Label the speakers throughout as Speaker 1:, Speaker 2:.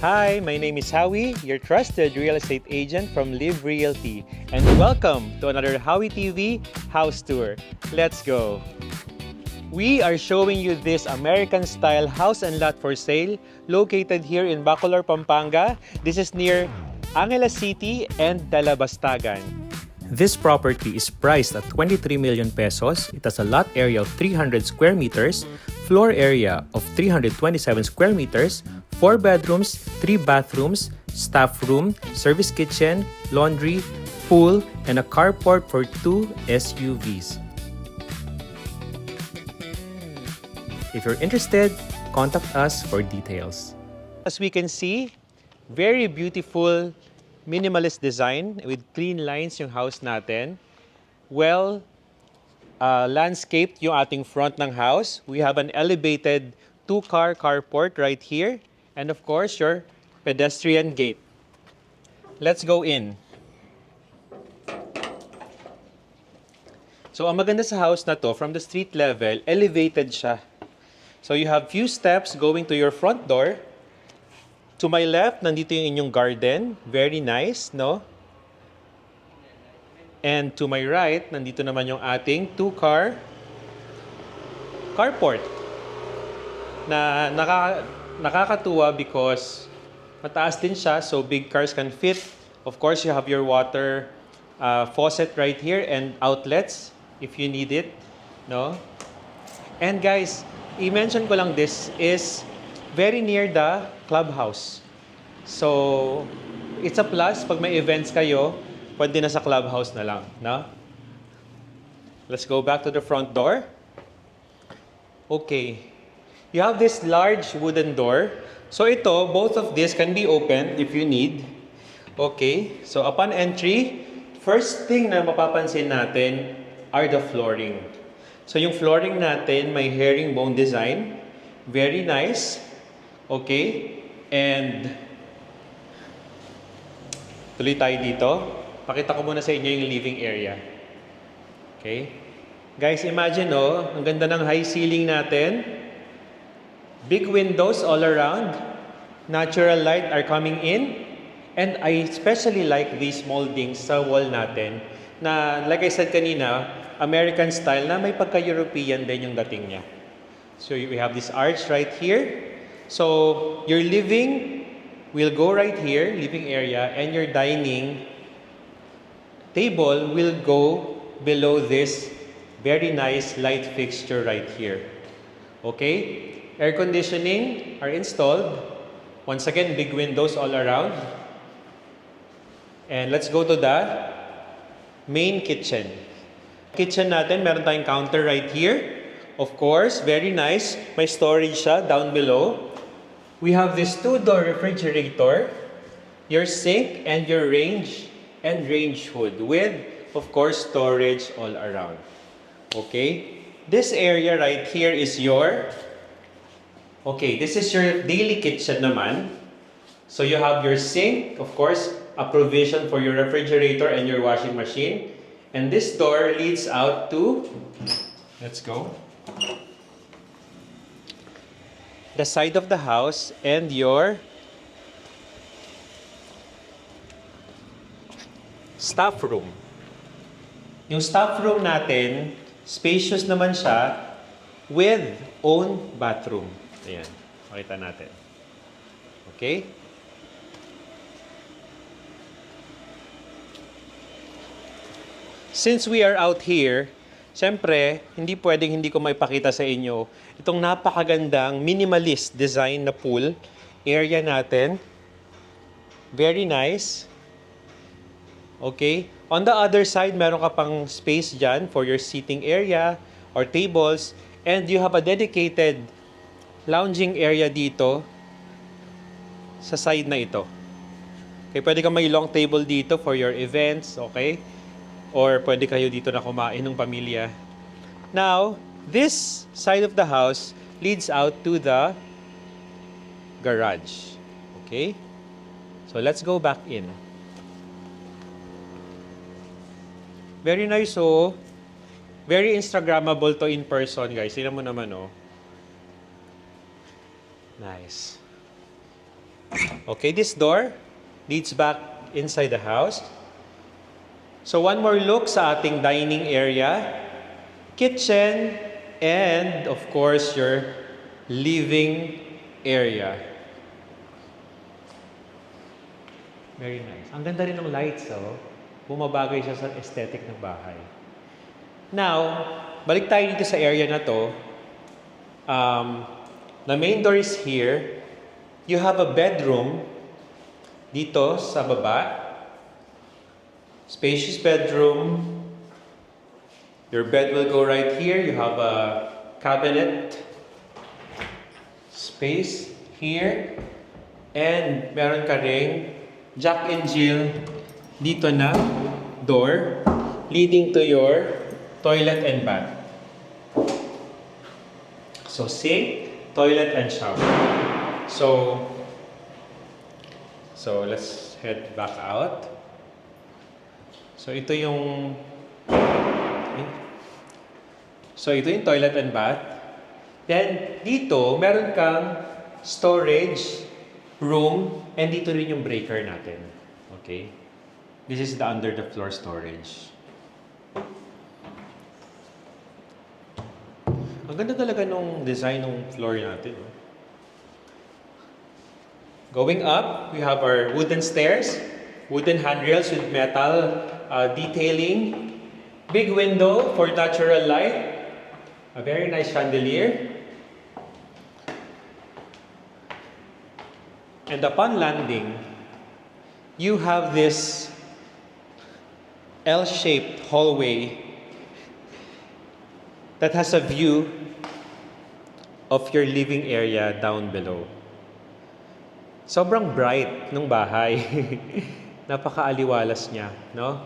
Speaker 1: Hi, my name is Howie, your trusted real estate agent from Live Realty, and welcome to another Howie TV house tour. Let's go! We are showing you this American-style house and lot for sale located here in Bacolor, Pampanga. This is near Angeles City and Dalabastagan. This property is priced at 23 million pesos. It has a lot area of 300 square meters, floor area of 327 square meters, 4 bedrooms, 3 bathrooms, staff room, service kitchen, laundry, pool, and a carport for 2 SUVs. If you're interested, contact us for details. As we can see, very beautiful minimalist design with clean lines yung house natin. Well, landscaped yung ating front ng house. We have an elevated 2-car carport right here. And of course, your pedestrian gate. Let's go in. So, ang maganda sa house na to, from the street level, elevated siya. So, you have few steps going to your front door. To my left, nandito yung inyong garden. Very nice, no? And to my right, nandito naman yung ating 2-car carport. Na nakakatuwa because mataas din siya, so big cars can fit. Of course, you have your water faucet right here and outlets if you need it, no? And guys, i-mention ko lang, this is very near the clubhouse. So, it's a plus. Pag may events kayo, pwede na sa clubhouse na lang, no? Let's go back to the front door. Okay. You have this large wooden door. So ito, both of these can be opened if you need. Okay. So upon entry, first thing na mapapansin natin are the flooring. So yung flooring natin may herringbone design. Very nice. Okay. And tuloy tayo dito. Pakita ko muna sa inyo yung living area. Okay. Guys, imagine ang ganda ng high ceiling natin. Big windows all around. Natural light are coming in. And I especially like these moldings sa wall natin na, like I said kanina, American style na may pagka-European din yung dating niya. So we have this arch right here. So your living will go right here, living area, and your dining table will go below this very nice light fixture right here. Okay? Air conditioning are installed. Once again, big windows all around. And let's go to the main kitchen. Kitchen natin, meron tayong counter right here. Of course, very nice. May storage siya down below. We have this 2-door refrigerator, your sink, and your range and range hood with, of course, storage all around. Okay? This area right here is your this is your daily kitchen naman. So you have your sink, of course, a provision for your refrigerator and your washing machine. And this door leads out to, let's go, the side of the house and your staff room. Yung staff room natin, spacious naman siya with own bathroom. Ayan, makita natin. Okay? Since we are out here, siyempre, hindi pwedeng hindi ko maipakita sa inyo itong napakagandang minimalist design na pool area natin. Very nice. Okay? On the other side, meron ka pang space dyan for your seating area or tables, and you have a dedicated lounging area dito sa side na ito. Okay, pwede kang may long table dito for your events, okay? Or pwede kayo dito na kumain ng pamilya. Now, this side of the house leads out to the garage. Okay? So, let's go back in. Very nice, oh. Very Instagrammable to in person, guys. Tingnan mo naman, oh. Nice. Okay, this door leads back inside the house. So one more look sa ating dining area, kitchen, and of course your living area. Very nice. Ang ganda rin ng lights, oh. Bumabagay siya sa aesthetic ng bahay. Now, balik tayo dito sa area na to. The main door is here. You have a bedroom dito sa baba. Spacious bedroom. Your bed will go right here. You have a cabinet space here. And meron ka ring Jack and Jill dito na door leading to your toilet and bath. So sink, toilet, and shower. So let's head back out. So ito yung toilet and bath. Then dito meron kang storage room, and dito rin yung breaker natin. Okay? This is the under the floor storage. Ang ganda talaga nung design ng floor natin. Oh. Going up, we have our wooden stairs, wooden handrails with metal detailing, big window for natural light, a very nice chandelier. And upon landing, you have this L-shaped hallway that has a view of your living area down below. Sobrang bright ng bahay. Napakaaliwalas niya, no?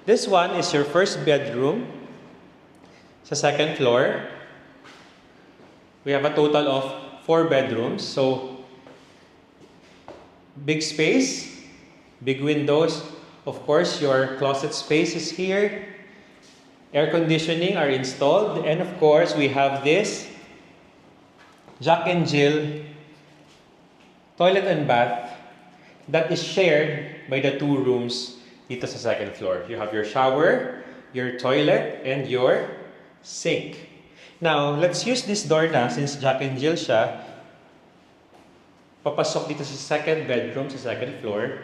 Speaker 1: This one is your first bedroom sa second floor. We have a total of 4 bedrooms. So, big space, big windows. Of course, your closet space is here. Air conditioning are installed. And of course, we have this Jack and Jill toilet and bath that is shared by the 2 rooms dito sa second floor. You have your shower, your toilet, and your sink. Now, let's use this door na since Jack and Jill siya. Papasok dito sa second bedroom, sa second floor.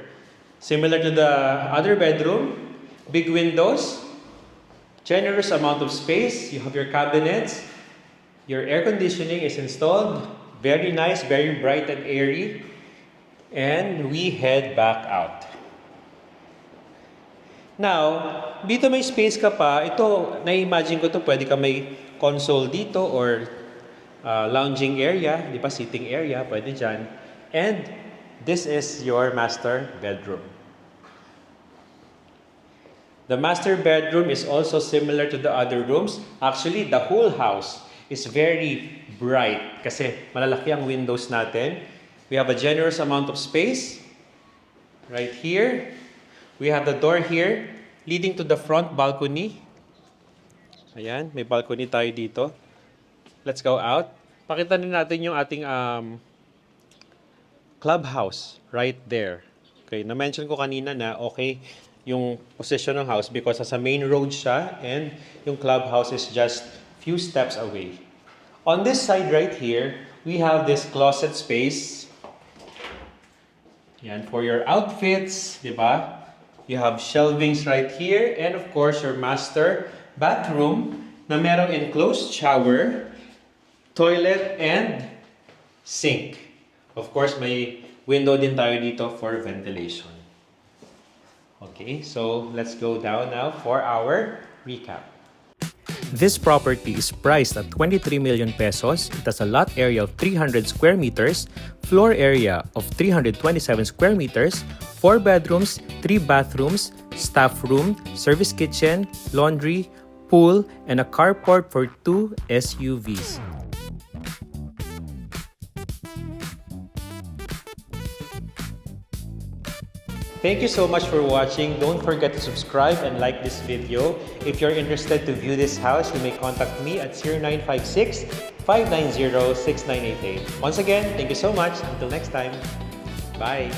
Speaker 1: Similar to the other bedroom, big windows, generous amount of space. You have your cabinets. Your air conditioning is installed. Very nice, very bright and airy. And we head back out. Now, dito may space ka pa. Ito, na-imagine ko to, pwede ka may console dito or lounging area, di ba, sitting area, pwede dyan. And this is your master bedroom. The master bedroom is also similar to the other rooms. Actually, the whole house is very bright kasi malalaki ang windows natin. We have a generous amount of space right here. We have the door here leading to the front balcony. Ayan, may balcony tayo dito. Let's go out. Pakita din natin yung ating clubhouse right there. Okay, na-mention ko kanina na okay yung position ng house because sa main road siya and yung clubhouse is just few steps away. On this side right here, we have this closet space. Yan, for your outfits, di ba? You have shelvings right here and of course your master bathroom na merong enclosed shower, toilet, and sink. Of course, may window din tayo dito for ventilation. Okay, so let's go down now for our recap.
Speaker 2: This property is priced at 23 million pesos. It has a lot area of 300 square meters, floor area of 327 square meters, 4 bedrooms, 3 bathrooms, staff room, service kitchen, laundry, pool, and a carport for 2 SUVs.
Speaker 1: Thank you so much for watching. Don't forget to subscribe and like this video. If you're interested to view this house, you may contact me at 0956-590-6988. Once again, thank you so much. Until next time, bye!